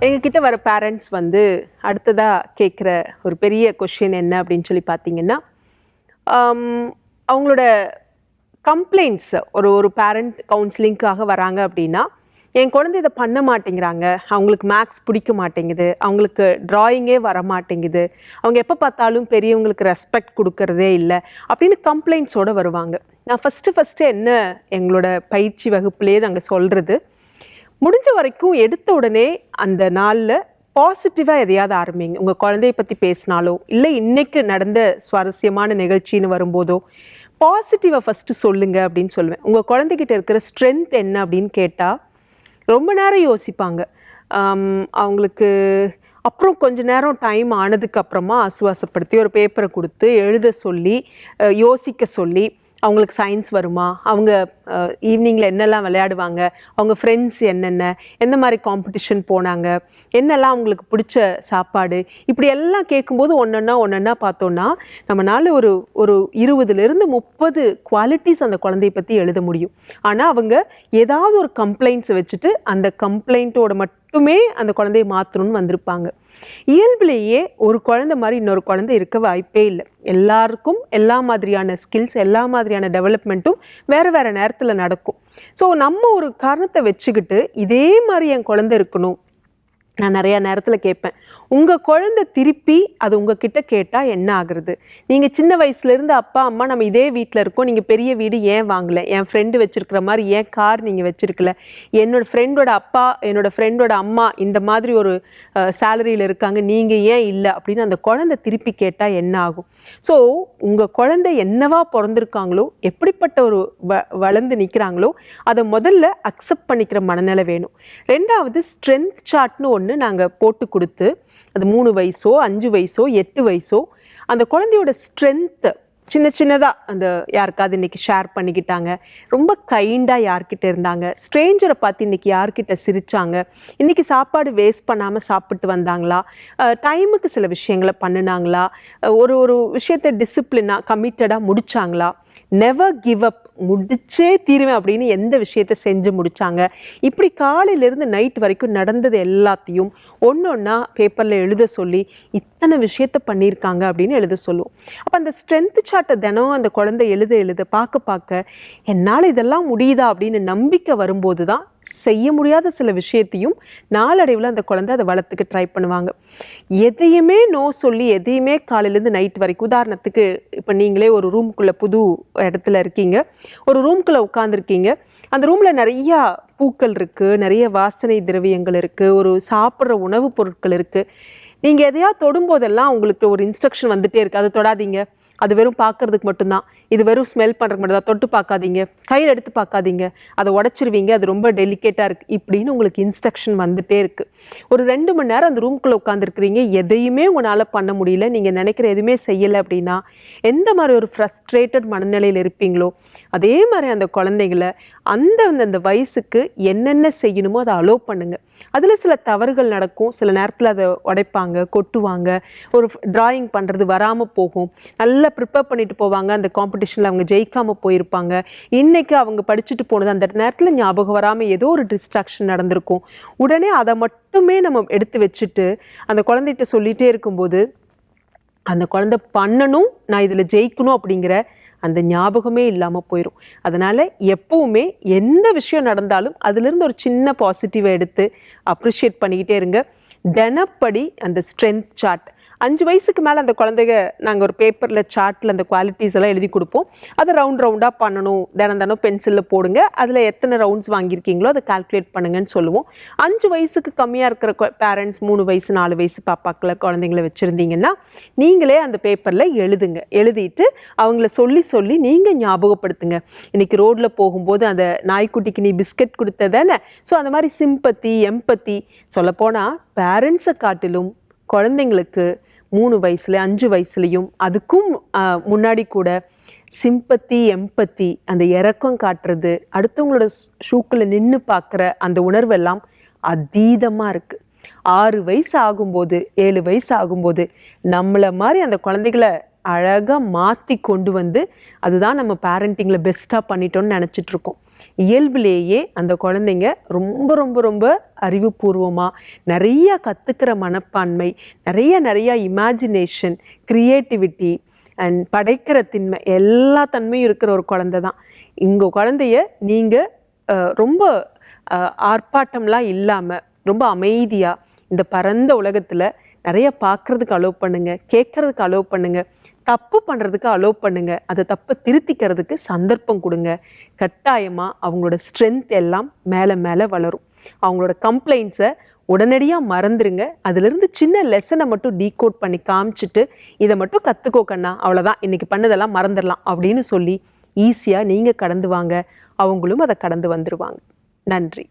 எங்ககிட்ட வர பேரண்ட்ஸ் வந்து அடுத்ததாக கேட்குற ஒரு பெரிய கொஷின் என்ன அப்படின்னு சொல்லி பார்த்தீங்கன்னா, அவங்களோட கம்ப்ளைண்ட்ஸ் ஒரு ஒரு பேரண்ட் கவுன்சிலிங்காக வராங்க அப்படின்னா, என் குழந்தை இதை பண்ண மாட்டேங்கிறாங்க, அவங்களுக்கு மேக்ஸ் பிடிக்க மாட்டேங்குது, அவங்களுக்கு ட்ராயிங்கே வர மாட்டேங்குது, அவங்க எப்போ பார்த்தாலும் பெரியவங்களுக்கு ரெஸ்பெக்ட் கொடுக்கறதே இல்லை அப்படின்னு கம்ப்ளைண்ட்ஸோடு வருவாங்க. நான் ஃபஸ்ட்டு என்ன எங்களோட பயிற்சி வகுப்புலேயே நாங்கள் சொல்கிறது, முடிஞ்ச வரைக்கும் எடுத்த உடனே அந்த நாளில் பாசிட்டிவாக எதையாவது ஆரம்பிங்க. உங்கள் குழந்தைய பற்றி பேசினாலோ இல்லை இன்றைக்கு நடந்த சுவாரஸ்யமான நிகழ்ச்சின்னு வரும்போதோ பாசிட்டிவாக ஃபஸ்ட்டு சொல்லுங்கள் அப்படின்னு சொல்லுவேன். உங்கள் குழந்தைகிட்ட இருக்கிற ஸ்ட்ரென்த் என்ன அப்படின்னு கேட்டால் ரொம்ப நேரம் யோசிப்பாங்க. அவங்களுக்கு அப்புறம் கொஞ்ச நேரம் டைம் ஆனதுக்கப்புறமா ஆசுவாசப்படுத்தி ஒரு பேப்பரை கொடுத்து எழுத சொல்லி யோசிக்க சொல்லி, அவங்களுக்கு சயின்ஸ் வருமா, அவங்க ஈவினிங்கில் என்னெல்லாம் விளையாடுவாங்க, அவங்க ஃப்ரெண்ட்ஸ் என்னென்ன, எந்த மாதிரி காம்படிஷன் போனாங்க, என்னெல்லாம் அவங்களுக்கு பிடிச்ச சாப்பாடு, இப்படி எல்லாம் கேட்கும்போது ஒன்றொன்னா பார்த்தோன்னா நம்மளால் ஒரு ஒரு 20லேருந்து 30 குவாலிட்டிஸ் அந்த குழந்தைய பற்றி எழுத முடியும். ஆனால் அவங்க ஏதாவது ஒரு கம்ப்ளைண்ட்ஸை வச்சுட்டு அந்த கம்ப்ளைண்ட்டோட மட்டுமே அந்த குழந்தைய மாற்றணும்னு வந்திருப்பாங்க. இயல்பிலேயே ஒரு குழந்தை மாதிரி இன்னொரு குழந்தை இருக்க வாய்ப்பே இல்லை. எல்லாருக்கும் எல்லா மாதிரியான ஸ்கில்ஸ், எல்லா மாதிரியான டெவலப்மெண்ட்டும் வேறு வேறு நேரத்தில் நடக்கும். ஸோ நம்ம ஒரு காரணத்தை வச்சுக்கிட்டு இதே மாதிரி என் குழந்தை இருக்கணும். நான் நிறையா நேரத்தில் கேட்பேன், உங்கள் குழந்தை திருப்பி அது உங்ககிட்ட கேட்டால் என்ன ஆகுறது? நீங்கள் சின்ன வயசுலேருந்து அப்பா அம்மா நம்ம இதே வீட்டில் இருக்கோம், நீங்கள் பெரிய வீடு ஏன் வாங்கலை, என் ஃப்ரெண்டு வச்சுருக்கிற மாதிரி ஏன் கார் நீங்கள் வச்சுருக்கல, என்னோடய ஃப்ரெண்டோட அப்பா என்னோடய ஃப்ரெண்டோட அம்மா இந்த மாதிரி ஒரு சேலரியில் இருக்காங்க, நீங்கள் ஏன் இல்லை அப்படின்னு அந்த குழந்தை திருப்பி கேட்டால் என்ன ஆகும்? ஸோ உங்கள் குழந்தை என்னவா பிறந்திருக்காங்களோ, எப்படிப்பட்ட ஒரு வளர்ந்து நிற்கிறாங்களோ அதை முதல்ல அக்செப்ட் பண்ணிக்கிற மனநிலை வேணும். ரெண்டாவது ஸ்ட்ரென்த் சார்ட்னு ஒன்று நாங்கள் போட்டு கொடுத்து, அது 3 வயசோ 5 வயசோ 8 வயசோ அந்த குழந்தையோட ஸ்ட்ரென்த்து சின்னதாக அந்த யாருக்காவது இன்றைக்கி ஷேர் பண்ணிக்கிட்டாங்க, ரொம்ப கைண்டாக யார்கிட்ட இருந்தாங்க, ஸ்ட்ரேஞ்சரை பார்த்து இன்றைக்கி யார்கிட்ட சிரித்தாங்க, இன்றைக்கி சாப்பாடு வேஸ்ட் பண்ணாமல் சாப்பிட்டு வந்தாங்களா, டைமுக்கு சில விஷயங்களை பண்ணினாங்களா, ஒரு விஷயத்தை டிசிப்ளினாக கமிட்டடாக முடித்தாங்களா, நெவர் கிவ் அப், முடிச்சே தீருவேன் அப்படின்னு எந்த விஷயத்தை செஞ்சு முடித்தாங்க, இப்படி காலையிலேருந்து நைட் வரைக்கும் நடந்தது எல்லாத்தையும் ஒன்றா பேப்பரில் எழுத சொல்லி இத்தனை விஷயத்த பண்ணியிருக்காங்க அப்படின்னு எழுத சொல்லுவோம். அப்போ அந்த ஸ்ட்ரென்த் சார்ட்டை தினம் அந்த குழந்தை எழுத பார்க்க என்னால் இதெல்லாம் முடியுதா அப்படின்னு நம்பிக்கை வரும்போது தான் செய்ய முடியாத சில விஷயத்தையும் நாளடைவில் அந்த குழந்தை அதை வளர்த்துக்க ட்ரை பண்ணுவாங்க. எதையுமே நோ சொல்லி எதையுமே காலையிலேருந்து நைட் வரைக்கும், உதாரணத்துக்கு இப்போ நீங்களே ஒரு ரூம்குள்ளே புது இடத்துல இருக்கீங்க, ஒரு ரூம்குள்ளே உட்காந்துருக்கீங்க, அந்த ரூமில் நிறையா பூக்கள் இருக்குது, நிறைய வாசனை திரவியங்கள் இருக்குது, ஒரு சாப்பிட்ற உணவுப் பொருட்கள் இருக்குது. நீங்கள் எதையாவது தொடும்போதெல்லாம் உங்களுக்கு ஒரு இன்ஸ்ட்ரக்ஷன் வந்துகிட்டே இருக்குது, அதை தொடாதீங்க, அது வெறும் பார்க்குறதுக்கு மட்டும்தான், இது வெறும் ஸ்மெல் பண்ணுறதுக்கு மட்டும் தான், தொட்டு பார்க்காதீங்க, கையில் எடுத்து பார்க்காதீங்க, அதை உடச்சிருவீங்க, அது ரொம்ப டெலிகேட்டாக இருக்குது, இப்படின்னு உங்களுக்கு இன்ஸ்ட்ரக்ஷன் வந்துகிட்டே இருக்குது. ஒரு 2 மணி நேரம் அந்த ரூம்குள்ளே உட்காந்துருக்குறீங்க, எதையுமே உங்களால் பண்ண முடியல, நீங்கள் நினைக்கிற எதுவுமே செய்யலை அப்படின்னா எந்த மாதிரி ஒரு ஃப்ரஸ்ட்ரேட்டட் மனநிலையில் இருப்பீங்களோ அதே மாதிரி அந்த குழந்தைங்களை அந்த வயசுக்கு என்னென்ன செய்யணுமோ அதை அலோவ் பண்ணுங்கள். அதில் சில தவறுகள் நடக்கும், சில நேரத்தில் அதை உடைப்பாங்க, கொட்டுவாங்க, ஒரு ட்ராயிங் பண்ணுறது வராமல் போகும், நல்லா ப்ரிப்பேர் பண்ணிட்டு போவாங்க, அந்த காம்படிஷனில் அவங்க ஜெயிக்காமல் போயிருப்பாங்க, இன்றைக்கி அவங்க படிச்சுட்டு போனது அந்த நேரத்தில் ஞாபகம் வராமல் ஏதோ ஒரு டிஸ்ட்ராக்ஷன் நடந்திருக்கும். உடனே அதை மட்டுமே நம்ம எடுத்து வச்சுட்டு அந்த குழந்தைகிட்ட சொல்லிகிட்டே இருக்கும்போது அந்த குழந்தை பண்ணணும், நான் இதில் ஜெயிக்கணும் அப்படிங்கிற அந்த ஞாபகமே இல்லாமல் போயிடும். அதனால் எப்பவுமே எந்த விஷயம் நடந்தாலும் அதிலிருந்து ஒரு சின்ன பாசிட்டிவை எடுத்து அப்ரிஷியேட் பண்ணிக்கிட்டே இருங்க. தினப்படி அந்த ஸ்ட்ரென்த் சார்ட் 5 வயசுக்கு மேலே அந்த குழந்தைங்க நாங்கள் ஒரு பேப்பரில் சார்ட்டில் அந்த குவாலிட்டிஸ் எல்லாம் எழுதி கொடுப்போம். அதை ரவுண்டாக பண்ணணும், தினம் பென்சிலில் போடுங்க, அதில் எத்தனை ரவுண்ட்ஸ் வாங்கியிருக்கீங்களோ அதை கால்குலேட் பண்ணுங்கன்னு சொல்லுவோம். 5 வயசுக்கு கம்மியாக இருக்கிற பேரண்ட்ஸ் 3 வயசு 4 வயசு பாப்பாக்களை குழந்தைங்கள வச்சுருந்தீங்கன்னா நீங்களே அந்த பேப்பரில் எழுதுங்க. எழுதிட்டு அவங்கள சொல்லி நீங்கள் ஞாபகப்படுத்துங்க. இன்றைக்கி ரோட்டில் போகும்போது அந்த நாய்க்குட்டிக்கு நீ பிஸ்கட் கொடுத்ததானே. ஸோ அந்த மாதிரி சிம்பத்தி, எம்பத்தி, சொல்லப்போனால் பேரண்ட்ஸை காட்டிலும் குழந்தைங்களுக்கு 3 வயசுல 5 வயசுலையும் அதுக்கும் முன்னாடி கூட சிம்பத்தி, எம்பத்தி, அந்த இறக்கம் காட்டுறது, அடுத்தவங்களோட ஷூக்கில் நின்று பார்க்குற அந்த உணர்வெல்லாம் அதீதமாக இருக்குது. 6 வயசு ஆகும்போது 7 வயசு ஆகும்போது நம்மளை மாதிரி அந்த குழந்தைகளை அழகாக மாற்றி கொண்டு வந்து அதுதான் நம்ம பேரண்டிங்கில் பெஸ்ட்டாக பண்ணிட்டோன்னு நினச்சிட்ருக்கோம். இயல்பிலேயே அந்த குழந்தைங்க ரொம்ப ரொம்ப ரொம்ப அறிவுபூர்வமாக நிறைய கற்றுக்கிற மனப்பான்மை, நிறைய இமேஜினேஷன், க்ரியேட்டிவிட்டி அண்ட் படைக்கிற தின்மை எல்லா தன்மையும் இருக்கிற ஒரு குழந்தை தான். உங்கள் குழந்தைய நீங்கள் ரொம்ப ஆர்ப்பாட்டம்லாம் இல்லாமல் ரொம்ப அமைதியாக இந்த பரந்த உலகத்தில் நிறைய பார்க்குறதுக்கு அலோவ் பண்ணுங்கள், கேட்குறதுக்கு அலோவ் பண்ணுங்கள், தப்பு பண்ணுறதுக்கு அலோவ் பண்ணுங்கள், அதை தப்பை திருத்திக்கிறதுக்கு சந்தர்ப்பம் கொடுங்க. கட்டாயமாக அவங்களோட ஸ்ட்ரென்த் எல்லாம் மேலே மேலே வளரும். அவங்களோட கம்ப்ளைண்ட்ஸை உடனடியாக மறந்துடுங்க. அதிலிருந்து சின்ன லெசனை மட்டும் டீகோட் பண்ணி காமிச்சிட்டு இதை மட்டும் கற்றுக்கோ கண்ணா, அவ்வளோதான், இன்றைக்கி பண்ணதெல்லாம் மறந்துடலாம் அப்படின்னு சொல்லி ஈஸியாக நீங்கள் கடந்து வாங்க. அவங்களும் அதை கடந்து வந்துடுவாங்க. நன்றி.